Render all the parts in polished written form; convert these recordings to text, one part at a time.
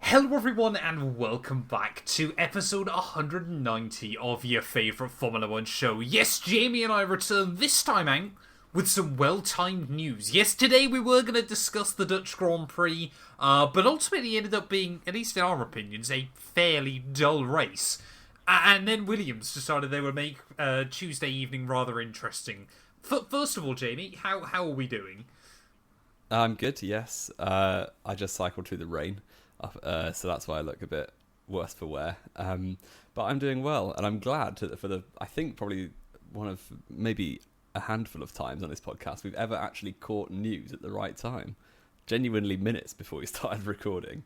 Hello everyone and welcome back to episode 190 of your favourite Formula 1 show. Yes, Jamie and I return this time out with some well-timed news. Yes, today we were going to discuss the Dutch Grand Prix, but ultimately ended up being, at least in our opinions, a fairly dull race. And then Williams decided they would make Tuesday evening rather interesting. First of all, Jamie, how are we doing? I'm good, yes. I just cycled through the rain. So that's why I look a bit worse for wear. But I'm doing well, and I'm glad for I think probably one of maybe a handful of times on this podcast we've ever actually caught news at the right time. Genuinely minutes before we started recording.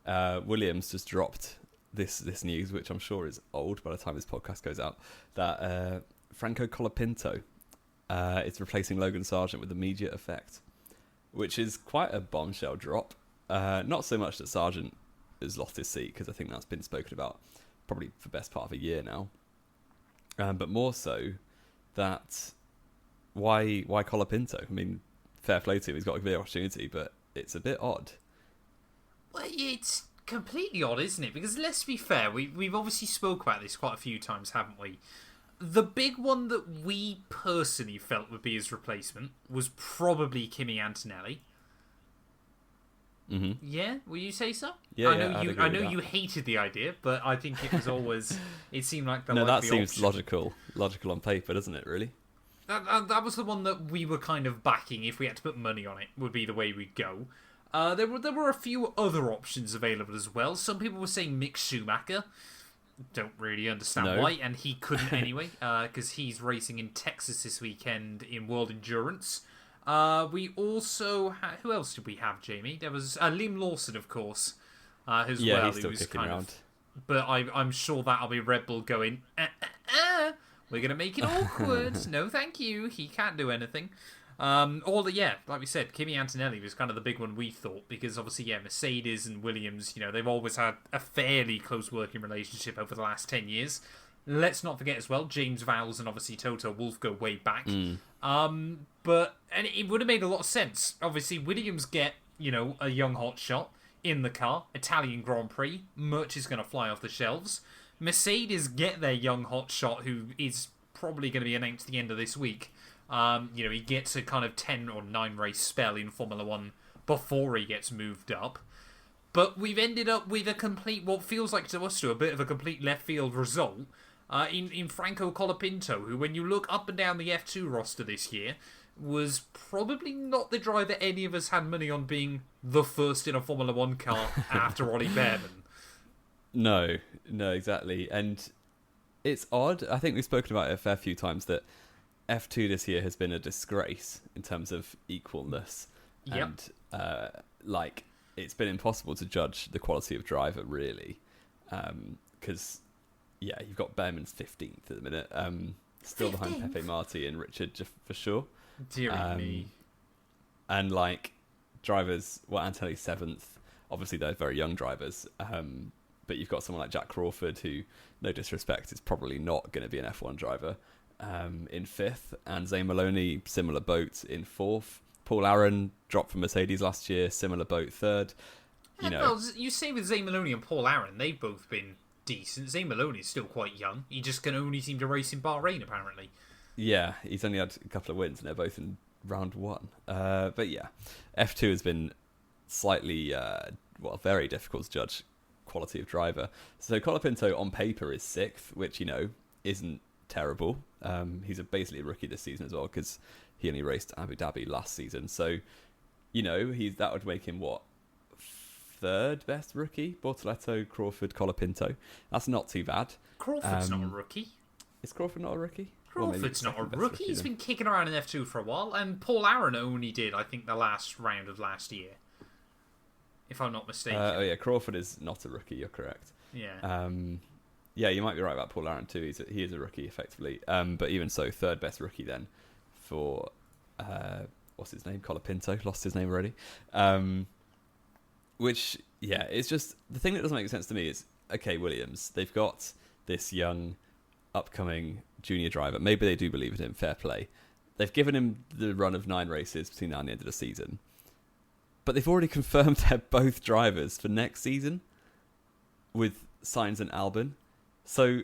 Williams just dropped this news, which I'm sure is old by the time this podcast goes out, that Franco Colapinto is replacing Logan Sargeant with immediate effect, which is quite a bombshell drop. Not so much that Sargeant has lost his seat, because I think that's been spoken about probably for the best part of a year now. But more so that why Colapinto? I mean, fair play to him, he's got a clear opportunity, but it's a bit odd. Well, it's completely odd, isn't it? Because let's be fair, we've obviously spoke about this quite a few times, haven't we? The big one that we personally felt would be his replacement was probably Kimi Antonelli. Mm-hmm. Yeah, will you say so? Yeah, I know you hated the idea, but I think it was always. It seemed like the likely that seems option. logical on paper, doesn't it? Really. That was the one that we were kind of backing. If we had to put money on it, would be the way we'd go. There were a few other options available as well. Some people were saying Mick Schumacher. Don't really understand why, and he couldn't anyway, because he's racing in Texas this weekend in World Endurance. We also who else did we have, Jamie? There was Liam Lawson, of course, as well. He's still kicking around. But I'm sure that'll be Red Bull going. We're gonna make it awkward. No, thank you. He can't do anything. Like we said, Kimi Antonelli was kind of the big one we thought, because obviously, Mercedes and Williams, they've always had a fairly close working relationship over the last 10 years. Let's not forget as well, James Vowles and obviously Toto Wolff go way back. But it would have made a lot of sense. Obviously, Williams get, a young hot shot in the car, Italian Grand Prix, merch is going to fly off the shelves. Mercedes get their young hot shot, who is probably going to be announced at the end of this week. He gets a kind of 10 or 9 race spell in Formula 1 before he gets moved up. But we've ended up with what feels like to us a bit of a complete left field result. In Franco Colapinto, who, when you look up and down the F2 roster this year, was probably not the driver any of us had money on being the first in a Formula 1 car after Ollie Behrman. No, exactly. And it's odd. I think we've spoken about it a fair few times that F2 this year has been a disgrace in terms of equalness. Yep. And, it's been impossible to judge the quality of driver, really. Because... you've got Behrman's 15th at the minute. Still 15th? Behind Pepe Marti and Richard, for sure. Dear me. And, drivers, Antonelli's 7th. Obviously, they're very young drivers. But you've got someone like Jack Crawford, who, no disrespect, is probably not going to be an F1 driver, in 5th. And Zane Maloney, similar boat, in 4th. Paul Aaron dropped from Mercedes last year, similar boat, 3rd. Well, you say with Zane Maloney and Paul Aaron, they've both been decent. Zane Maloney is still quite young. He just can only seem to race in Bahrain, apparently. Yeah, he's only had a couple of wins, and they're both in round 1. But yeah, F2 has been slightly, very difficult to judge quality of driver. So Colapinto on paper is 6th, which, isn't terrible. He's basically a rookie this season as well, because he only raced Abu Dhabi last season. So, that would make him, 3rd best rookie? Bortoleto, Crawford, Colapinto. That's not too bad. Crawford's not a rookie. Is Crawford not a rookie? Crawford's not a rookie. He's been kicking around in F2 for a while, and Paul Aaron only did, I think, the last round of last year, if I'm not mistaken. Crawford is not a rookie. You're correct. Yeah. You might be right about Paul Aaron too. He is a rookie, effectively. But even so, 3rd best rookie then for what's his name? Colapinto. Lost his name already. Which, it's just... The thing that doesn't make sense to me is, okay, Williams, they've got this young, upcoming junior driver. Maybe they do believe in him, fair play. They've given him the run of 9 races between now and the end of the season. But they've already confirmed they're both drivers for next season. with Sainz and Albon. So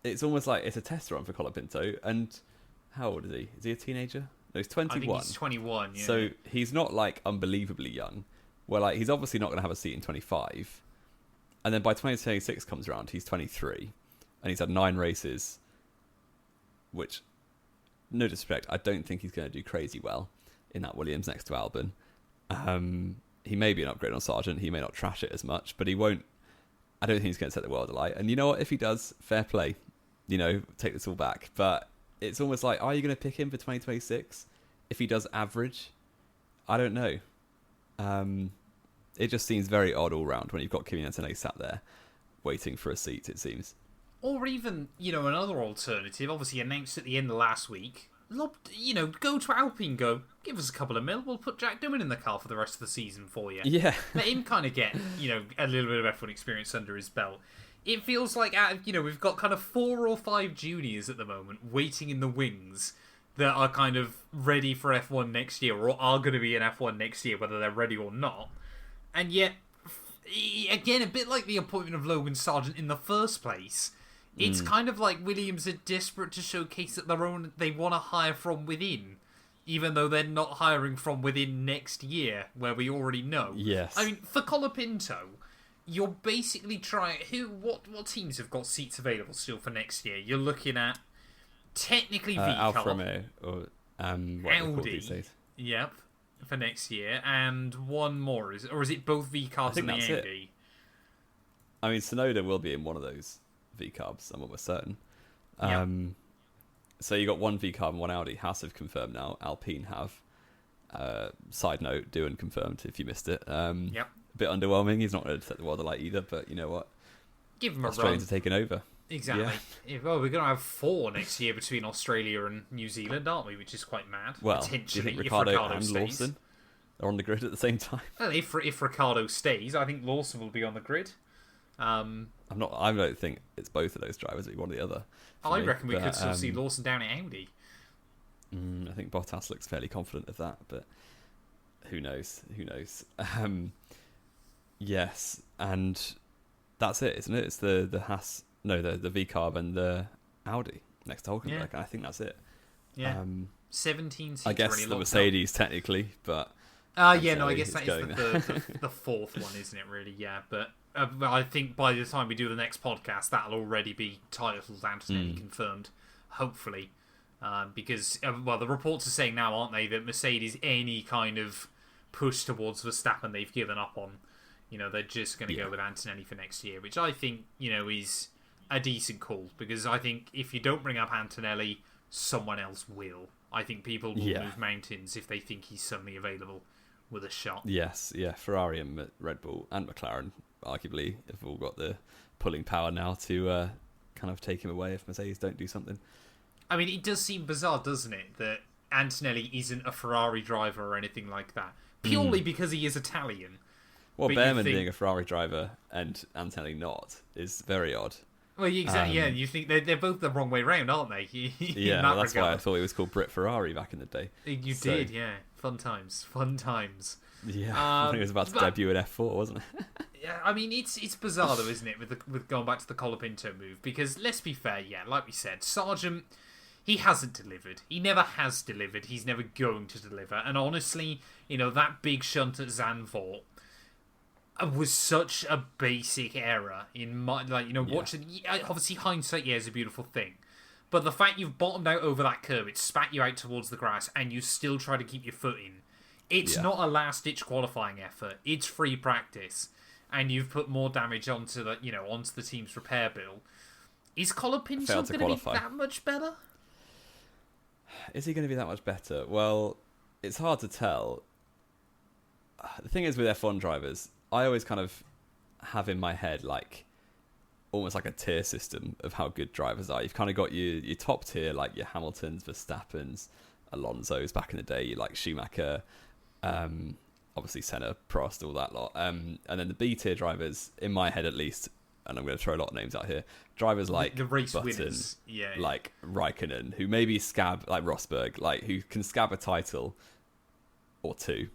it's almost like it's a test run for Colapinto. And how old is he? Is he a teenager? No, he's 21. I think he's 21, yeah. So he's not like unbelievably young. Well, like he's obviously not going to have a seat in 25. And then by 2026 comes around, he's 23. And he's had 9 races, which, no disrespect, I don't think he's going to do crazy well in that Williams next to Albon. He may be an upgrade on Sargeant. He may not trash it as much, but he won't. I don't think he's going to set the world alight. And you know what? If he does, fair play. Take this all back. But it's almost like, are you going to pick him for 2026? If he does average? I don't know. It just seems very odd all round when you've got Kimi Antonelli sat there waiting for a seat, it seems. Or even, another alternative, obviously announced at the end of last week. Go to Alpine, give us a couple of mil, we'll put Jack Doohan in the car for the rest of the season for you. Yeah. Let him kind of get, a little bit of F1 experience under his belt. It feels like, we've got kind of 4 or 5 juniors at the moment waiting in the wings that are kind of ready for F1 next year, or are going to be in F1 next year, whether they're ready or not. And yet, again, a bit like the appointment of Logan Sargeant in the first place, it's kind of like Williams are desperate to showcase that they want to hire from within, even though they're not hiring from within next year, where we already know. Yes. I mean, for Colapinto, you're basically trying... What teams have got seats available still for next year? You're looking at, technically, VCAR. Alfa Romeo, or Audi. These days. Yep, for next year, and one more. Is it both VCARs and the Audi? It. I mean, Tsunoda will be in one of those VCARs, I'm almost certain. Yep. So you got one VCAR and one Audi. Haas have confirmed now. Alpine have. Side note, Doohan confirmed if you missed it. Yep. A bit underwhelming. He's not going to set the world alight either, but you know what? Give him a Australians run. are taking over. Exactly. Yeah. Well, we're going to have 4 next year between Australia and New Zealand, aren't we? Which is quite mad. Well, potentially, do you think if Ricciardo Ricciardo and stays. Lawson are on the grid at the same time? Well, if Ricciardo stays, I think Lawson will be on the grid. I don't think it's both of those drivers. It'll be one or the other. I reckon we could still see Lawson down at Audi. I think Bottas looks fairly confident of that, but who knows? Yes, and that's it, isn't it? It's the Haas, the VCARB and the Audi next to Hulkenberg, and I think that's it. Yeah, 17 seats. I guess the Mercedes technically, but I guess that is the fourth one, isn't it? Really, yeah. But I think by the time we do the next podcast, that'll already be titled Antonelli confirmed, hopefully. Because the reports are saying now, aren't they, that Mercedes any kind of push towards Verstappen they've given up on. They're just going to go with Antonelli for next year, which I think is a decent call, because I think if you don't bring up Antonelli, someone else will. I think people will move mountains if they think he's suddenly available with a shot. Yes, yeah. Ferrari and Red Bull and McLaren arguably have all got the pulling power now to kind of take him away if Mercedes don't do something. I mean, it does seem bizarre, doesn't it, that Antonelli isn't a Ferrari driver or anything like that, purely because he is Italian. Well, Behrman being a Ferrari driver and Antonelli not is very odd. Well, exactly. You think they're both the wrong way round, aren't they? That's why I thought it was called Brit Ferrari back in the day. You did, yeah. Fun times. Yeah, I think it was about to debut in F4, wasn't it? Yeah, I mean, it's bizarre though, isn't it, with going back to the Colapinto move? Because let's be fair, like we said, Sargeant, he hasn't delivered. He never has delivered. He's never going to deliver. And honestly, that big shunt at Zandvoort was such a basic error in my watching. Obviously, hindsight is a beautiful thing, but the fact you've bottomed out over that curb, it spat you out towards the grass, and you still try to keep your foot in. It's not a last-ditch qualifying effort. It's free practice, and you've put more damage onto the team's repair bill. Is Colapinto going to be that much better? Is he going to be that much better? Well, it's hard to tell. The thing is with F1 drivers, I always kind of have in my head almost like a tier system of how good drivers are. You've kind of got your top tier, like your Hamiltons, Verstappens, Alonso's back in the day, like Schumacher, obviously Senna, Prost, all that lot. And then the B tier drivers, in my head at least, and I'm going to throw a lot of names out here, drivers like the race Button, winners, like Raikkonen, who maybe scab, like Rosberg, who can scab a title or two,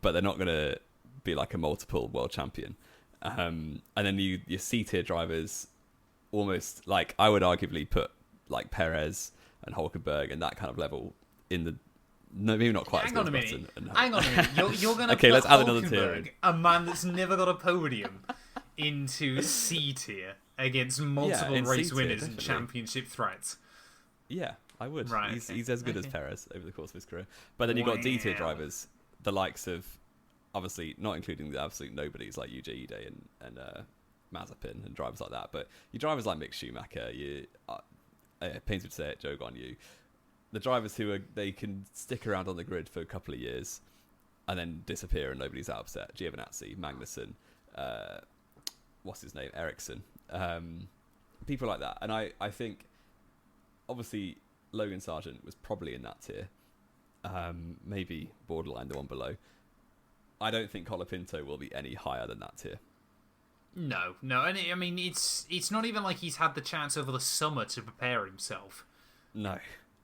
but they're not going to be like a multiple world champion. And then your C tier drivers, almost like I would arguably put like Perez and Hulkenberg and that kind of level in the. No, maybe not quite. Hang on a minute. Hang on a minute. You're going to okay, put let's add another tier in. a man that's never got a podium, into C tier against multiple race C-tier, winners and definitely. championship threats. Yeah, I would. Right, He's as good as Perez over the course of his career. But then you've got D tier drivers, the likes of, obviously not including the absolute nobodies like Yuji Ide and Mazepin and drivers like that. But your drivers like Mick Schumacher, pains me to say it, Joe Gonyu, the drivers who they can stick around on the grid for a couple of years and then disappear and nobody's upset. Giovinazzi, Magnussen, what's his name, Ericsson, people like that. And I think obviously Logan Sargeant was probably in that tier, maybe borderline the one below. I don't think Colapinto will be any higher than that tier. No, and I mean it's not even like he's had the chance over the summer to prepare himself. No,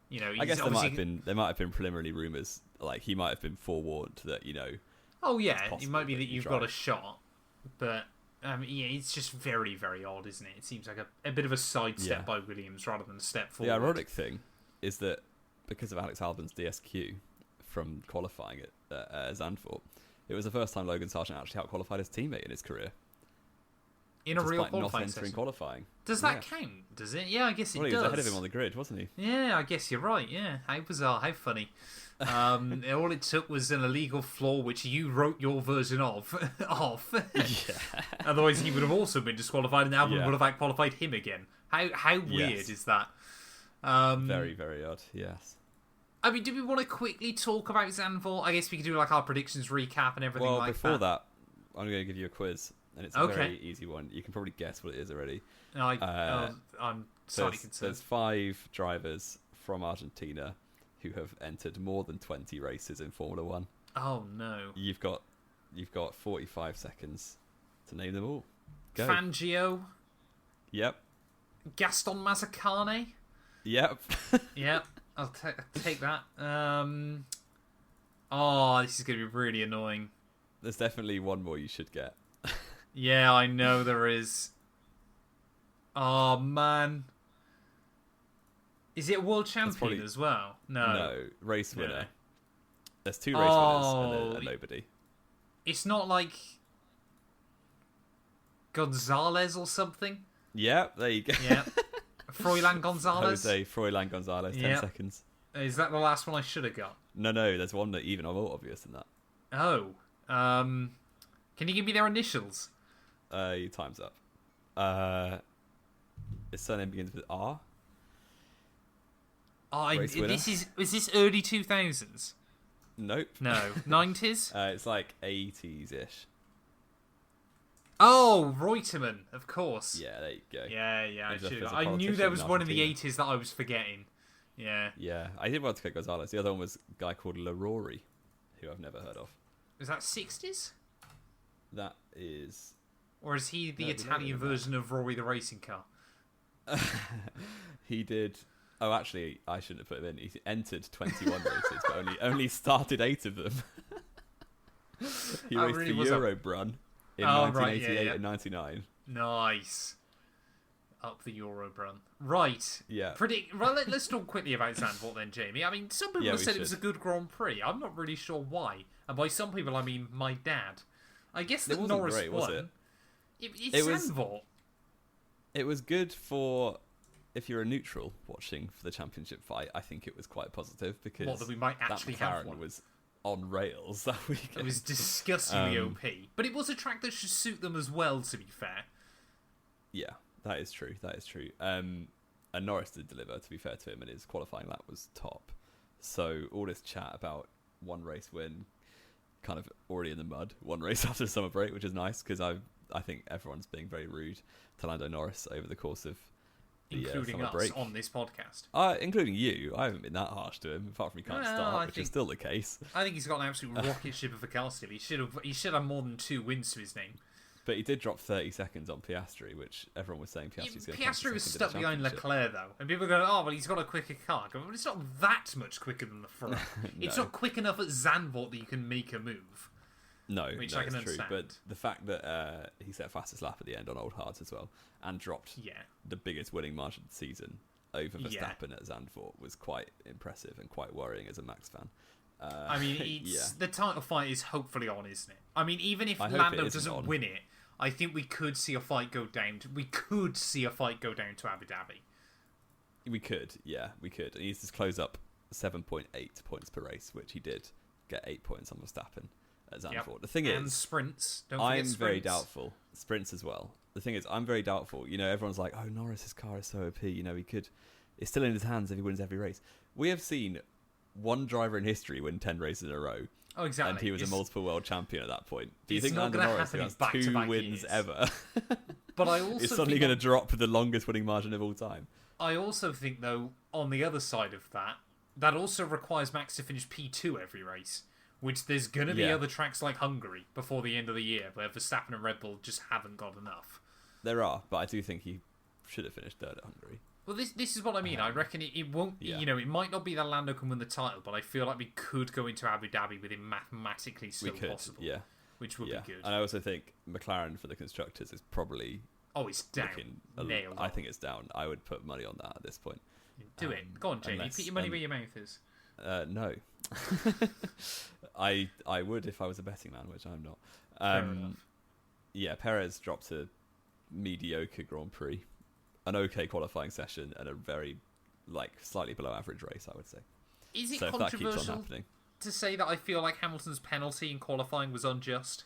He's I guess there might have been preliminary rumours, like he might have been forewarned that Oh yeah, it might be that you've got a shot, but it's just very, very odd, isn't it? It seems like a bit of a sidestep by Williams rather than a step forward. The ironic thing is that because of Alex Albon's DSQ from qualifying at Zandvoort, it was the first time Logan Sargeant actually out-qualified his teammate in his career. In a real not qualifying entering session. qualifying. Does that count? Does it? Yeah, I guess it does. He was ahead of him on the grid, wasn't he? Yeah, I guess you're right. Yeah, how bizarre, how funny. All it took was an illegal flaw which you wrote your version of off. Yeah. Otherwise, he would have also been disqualified, and Albon would have out-qualified him again. How weird is that? Very, very odd. Yes. I mean, do we want to quickly talk about Zandvoort? I guess we could do like our predictions recap and everything like that. Well, before that, I'm going to give you a quiz, and it's a very easy one. You can probably guess what it is already. I'm slightly concerned. There's 5 drivers from Argentina who have entered more than 20 races in Formula 1. Oh no! You've got 45 seconds to name them all. Go. Fangio. Yep. Gaston Mazzacane. Yep. Yep. I'll take that. This is going to be really annoying. There's definitely one more you should get. Yeah, I know there is. Oh, man. Is it a world champion as well? No, race winner. No. There's 2 race winners and a nobody. It's not like Gonzalez or something? Yep, there you go. Yeah. Froilan Gonzalez? Jose Froilan Gonzalez, 10 seconds. Is that the last one I should have got? No, there's one that even more obvious than that. Oh. Can you give me their initials? Your time's up. His surname begins with R. Is this early 2000s? Nope. No. 90s? It's like 80s-ish. Oh, Reutemann, of course. Yeah, there you go. Yeah, I knew there was one in the 80s that I was forgetting. Yeah. Yeah, I did want to get Gonzalez. The other one was a guy called LaRory, who I've never heard of. Is that 60s? That is... Or is he the Italian version of Rory the racing car? He did... Oh, actually, I shouldn't have put him in. He entered 21 races, but only started 8 of them. He raced really the Eurobrun in 1988 and 99. Nice. Up the Eurobrun. Right. Yeah. Well, let's talk quickly about Zandvoort then, Jamie. I mean, some people have said it was a good Grand Prix. I'm not really sure why. And by some people, I mean my dad. I guess that Norris great, won. Was it? It's Zandvoort. It was good for... If you're a neutral watching for the championship fight, I think it was quite positive because that we might actually have one. Was on rails that weekend. It was disgustingly OP, but it was a track that should suit them as well. To be fair, yeah, that is true. And Norris did deliver. To be fair to him, and his qualifying lap was top. So all this chat about one race win, kind of already in the mud. One race after the summer break, which is nice because I think everyone's being very rude to Lando Norris over the course of. Including us break. on this podcast. Including you. I haven't been that harsh to him, apart from he can't start, which is still the case. I think he's got an absolute rocket ship of a car still. He should have more than 2 wins to his name. But he did drop 30 seconds on Piastri, which everyone was saying Piastri's going to Piastri was stuck behind Leclerc, though. And people are going, oh, well, he's got a quicker car. But it's not that much quicker than the front. No. It's not quick enough at Zandvoort that you can make a move. No, which no, I can it's true. understand. But the fact that he set fastest lap at the end on old hards as well, and dropped the biggest winning margin of the season over Verstappen at Zandvoort was quite impressive and quite worrying as a Max fan. I mean, the title fight is hopefully on, isn't it? I mean, even if I Lando doesn't win it, I think we could see a fight go down. We could see a fight go down to Abu Dhabi. We could, yeah, we could. And he's just close up 7.8 points per race, which he did get 8 points on Verstappen at Zandvoort. Yep. The thing and is, sprints. Don't forget I'm sprints. very doubtful. Sprints as well. The thing is, I'm very doubtful. You know, everyone's like, "Oh, Norris's car is so OP. You know, it's still in his hands if he wins every race." We have seen one driver in history win 10 races in a row. Oh, exactly. And he was a multiple world champion at that point. Do you it's think not Lando Norris, who has two wins ever, but I also is suddenly going to drop the longest winning margin of all time? I also think, though, on the other side of that, that also requires Max to finish P2 every race, which there's going to be other tracks like Hungary before the end of the year where Verstappen and Red Bull just haven't got enough. There are, but I do think he should have finished third at Hungary. Well, this is what I mean. I reckon it won't... You know, it might not be that Lando can win the title, but I feel like we could go into Abu Dhabi with it mathematically still possible. Yeah. Which would be good. And I also think McLaren for the constructors is probably... Oh, it's down. Nailed I think it's down. I would put money on that at this point. Do it. Go on, Jamie. Put your money where your mouth is. No. I would if I was a betting man, which I'm not. Fair enough. Yeah, Perez dropped a mediocre Grand Prix, an okay qualifying session, and a very, slightly below average race, I would say. Is it so controversial if that keeps on happening, to say that I feel like Hamilton's penalty in qualifying was unjust?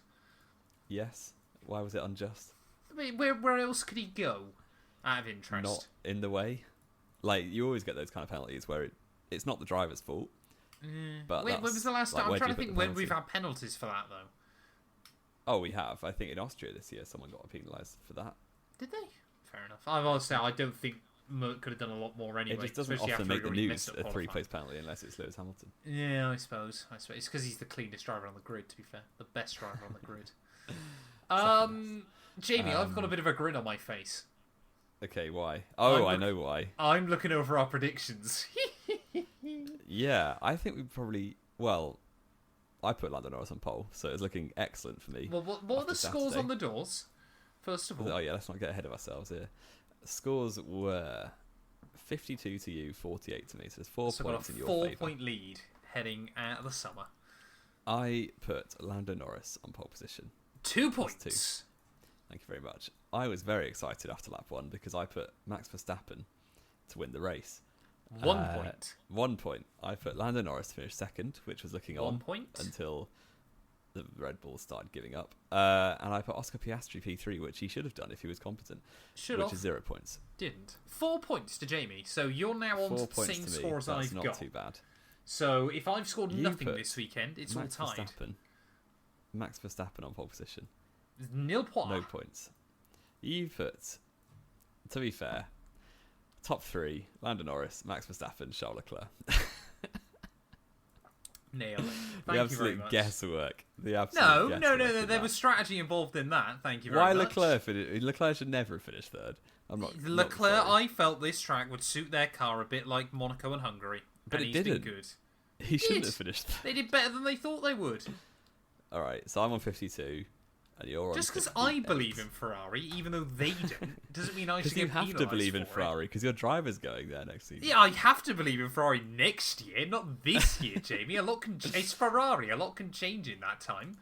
Yes. Why was it unjust? I mean, where else could he go? Out of interest. Not in the way. You always get those kind of penalties where it's not the driver's fault. But when was the last time? I'm trying to think when we've had penalties for that, though. Oh, we have. I think in Austria this year, someone got penalised for that. Did they? Fair enough. I've always said I don't think Merck could have done a lot more anyway. It just doesn't often make the news, a three-place penalty, unless it's Lewis Hamilton. Yeah, I suppose. It's because he's the cleanest driver on the grid, to be fair. The best driver on the grid. Jamie, I've got a bit of a grin on my face. Okay, why? Oh, I know why. I'm looking over our predictions. Yeah, I think we probably... Well, I put Lando Norris on pole, so it's looking excellent for me. Well, what are the scores on the doors, first of all? Oh, yeah, let's not get ahead of ourselves here. Scores were 52 to you, 48 to me, so there's 4 points in your favour. 4-point lead heading out of the summer. I put Lando Norris on pole position. 2 points. Thank you very much. I was very excited after lap 1 because I put Max Verstappen to win the race. 1 point. 1 point. I put Lando Norris to finish second, which was looking 1 on point until the Red Bulls started giving up. And I put Oscar Piastri P3, which he should have done if he was competent, which is 0 points. Didn't. 4 points to Jamie. So you're now on the same score as I've got. That's not too bad. So if I've scored nothing this weekend, it's all tied. Max Verstappen on pole position. Nil points. No points. You put, to be fair, top 3, Lando Norris, Max Verstappen, Charles Leclerc. Nail it. The absolute guesswork. No. There was strategy involved in that. Thank you very much. Why Leclerc? Leclerc should never have finished third. I'm not. Leclerc, I felt this track would suit their car a bit like Monaco and Hungary. But and it didn't. Been good. He shouldn't have finished third. They did better than they thought they would. Alright, so I'm on 52. And you're on just because I believe in Ferrari, even though they don't, doesn't mean I should get penalised. You have to believe in Ferrari because your driver's going there next season. Yeah, I have to believe in Ferrari next year, not this year, Jamie. It's Ferrari. A lot can change in that time.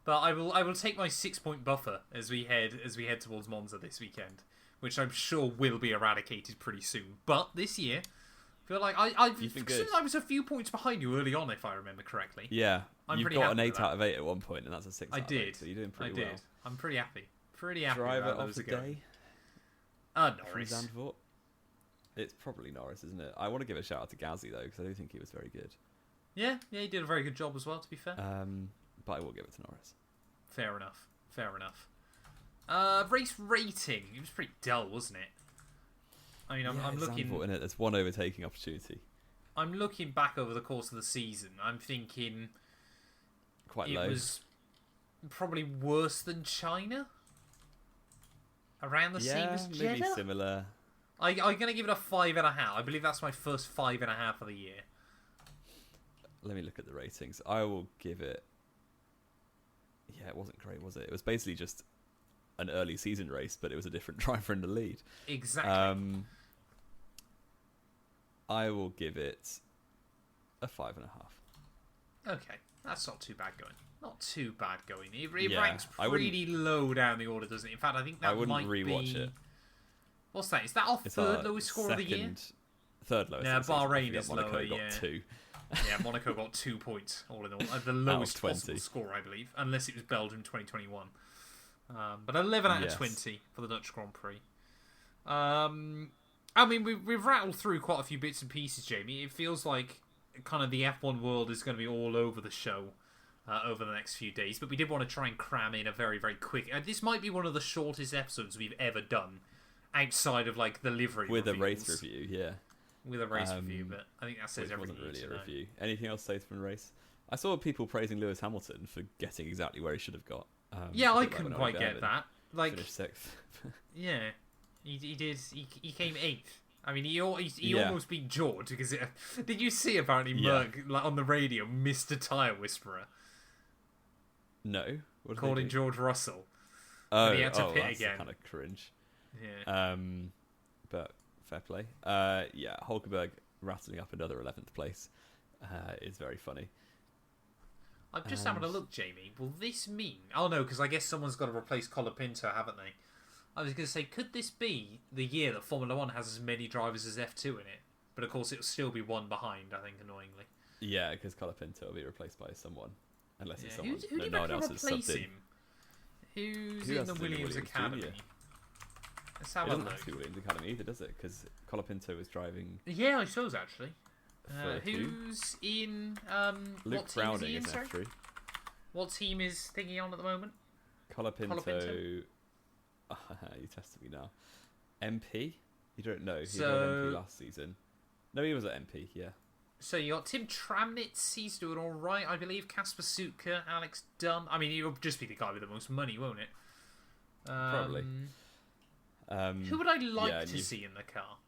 But I will take my 6-point buffer as we head towards Monza this weekend, which I'm sure will be eradicated pretty soon. But this year, I feel like I was a few points behind you early on, if I remember correctly. Yeah. You've got an 8 out of 8 at one point, and that's a 6 out of 8, so you're doing pretty well. I did. I'm pretty happy. Pretty happy Driver about of those the day? Norris. From Zandvoort? It's probably Norris, isn't it? I want to give a shout out to Gazzy, though, because I do think he was very good. Yeah, he did a very good job as well, to be fair. But I will give it to Norris. Fair enough. Race rating. It was pretty dull, wasn't it? I mean, I'm looking... Zandvoort, innit? There's one overtaking opportunity. I'm looking back over the course of the season. I'm thinking... Quite low. It was probably worse than China? Around the same as Jeddah? Maybe similar. I'm going to give it a 5.5. I believe that's my first 5.5 of the year. Let me look at the ratings. I will give it... yeah, it wasn't great, was it? It was basically just an early season race, but it was a different driver in the lead. Exactly. I will give it a 5.5. Okay, that's not too bad going. Not too bad going. It ranks pretty low down the order, doesn't it? In fact, I think that might rewatch be... it. What's that? Is that our third lowest score of the year? Third lowest. No, Bahrain is Monaco lower, got 2. Yeah, Monaco got 2 points all in all. The lowest possible 20. score, I believe, unless it was Belgium 2021. But 11 out of 20 for the Dutch Grand Prix. I mean, we've rattled through quite a few bits and pieces, Jamie. It feels like kind of the F1 world is going to be all over the show over the next few days, but we did want to try and cram in a very, very quick... this might be one of the shortest episodes we've ever done, outside of, like, the livery With reveals. a race review, yeah. With a race review, but I think that says everything. It wasn't really a review. Anything else to say from the race? I saw people praising Lewis Hamilton for getting exactly where he should have got. Yeah, I couldn't quite get that. Like, finished 6th. Yeah, he did. He came 8th. I mean, he almost beat George because did you see apparently Merck like, on the radio, Mr. Tyre Whisperer? No, what calling George Russell. Oh, he had to pit that's again. Kind of cringe. Yeah. But fair play. Yeah, Hulkenberg rattling up another 11th place is very funny. I'm just having a look, Jamie. Will this mean... Oh, no, because I guess someone's got to replace Colapinto, haven't they? I was going to say, could this be the year that Formula 1 has as many drivers as F2 in it? But, of course, it'll still be one behind, I think, annoyingly. Yeah, because Colapinto will be replaced by someone. Unless it's someone... Who do you reckon will replace him? Who's in the Williams Academy? Junior? Let's have it a doesn't look. have to be Williams Academy either, does it? Because Colapinto was driving... Yeah, I suppose, actually. for Who's in... Luke what team Browning is is he in, F3. What team is thingy on at the moment? Colapinto... you tested me now. MP? You don't know. He was MP last season. No, he was at MP, yeah. So you got Tim Tramnitz, he's doing alright, I believe. Kasper Sutka, Alex Dunn. I mean, he'll just be the guy with the most money, won't it? Probably. Who would I like to see in the car?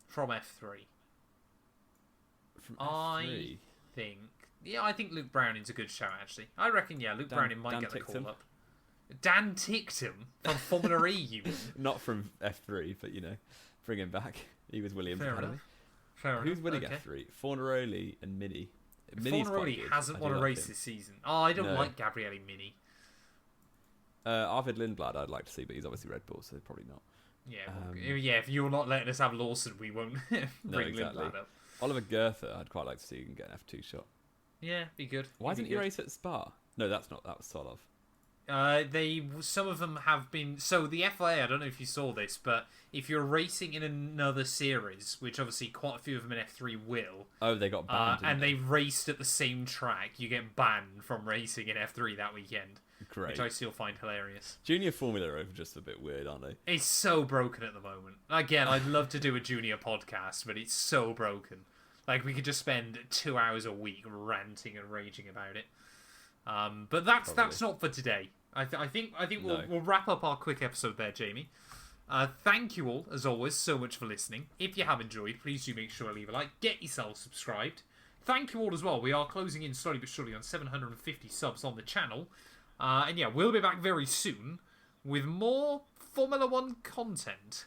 From F3? From F3? I think Luke Browning's a good shout, actually. I reckon, Luke Browning might get the call up. Dan Ticktum from Formula E, you mean? Not from F3, but, bring him back. He was Williams Academy. Fair Who's enough. winning F3? Fornaroli and Mini. Fornaroli hasn't won a race this season. Oh, I don't like Gabriele Mini. Arvid Lindblad I'd like to see, but he's obviously Red Bull, so probably not. Yeah, if you're not letting us have Lawson, we won't bring Lindblad up. Oliver Goethe, I'd quite like to see him get an F2 shot. Yeah, be good. Why didn't you race at Spa? No, that's not. That was Solov. Some of them have been... So the FIA, I don't know if you saw this, but if you're racing in another series, which obviously quite a few of them in F3 will... Oh, they got banned, and they raced at the same track, you get banned from racing in F3 that weekend. Great. Which I still find hilarious. Junior Formula are just a bit weird, aren't they? It's so broken at the moment. Again, I'd love to do a junior podcast, but it's so broken. Like, we could just spend 2 hours a week ranting and raging about it. But that's not for today. I think we'll wrap up our quick episode there, Jamie. Thank you all, as always, so much for listening. If you have enjoyed, please do make sure to leave a like. Get yourself subscribed. Thank you all as well. We are closing in slowly but surely on 750 subs on the channel. And we'll be back very soon with more Formula 1 content.